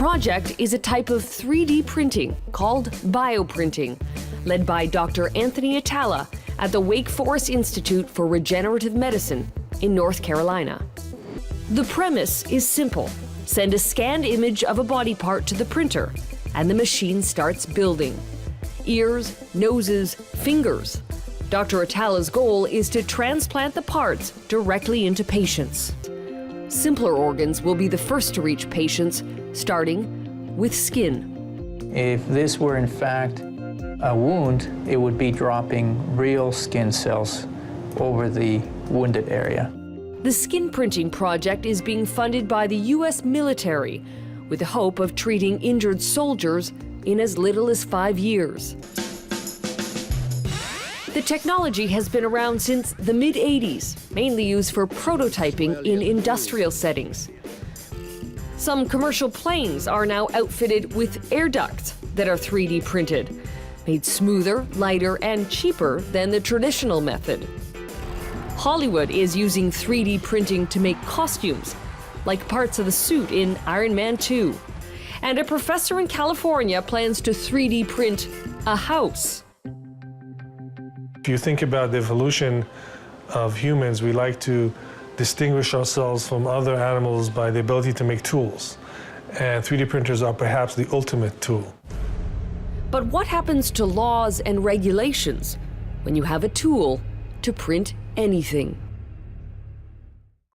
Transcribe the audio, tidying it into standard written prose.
project is a type of 3D printing called bioprinting, led by Dr. Anthony Atala at the Wake Forest Institute for Regenerative Medicine in North Carolina. The premise is simple. Send a scanned image of a body part to the printer, and the machine starts building. Ears, noses, fingers. Dr. Atala's goal is to transplant the parts directly into patients. Simpler organs will be the first to reach patients, starting with skin. If this were in fact a wound, it would be dropping real skin cells over the wounded area. The skin printing project is being funded by the U.S. military with the hope of treating injured soldiers in as little as 5 years. The technology has been around since the mid-'80s, mainly used for prototyping in industrial settings. Some commercial planes are now outfitted with air ducts that are 3D printed, made smoother, lighter, and cheaper than the traditional method. Hollywood is using 3D printing to make costumes, like parts of the suit in Iron Man 2. And a professor in California plans to 3D print a house. If you think about the evolution of humans, we like to distinguish ourselves from other animals by the ability to make tools. And 3D printers are perhaps the ultimate tool. But what happens to laws and regulations when you have a tool to print anything?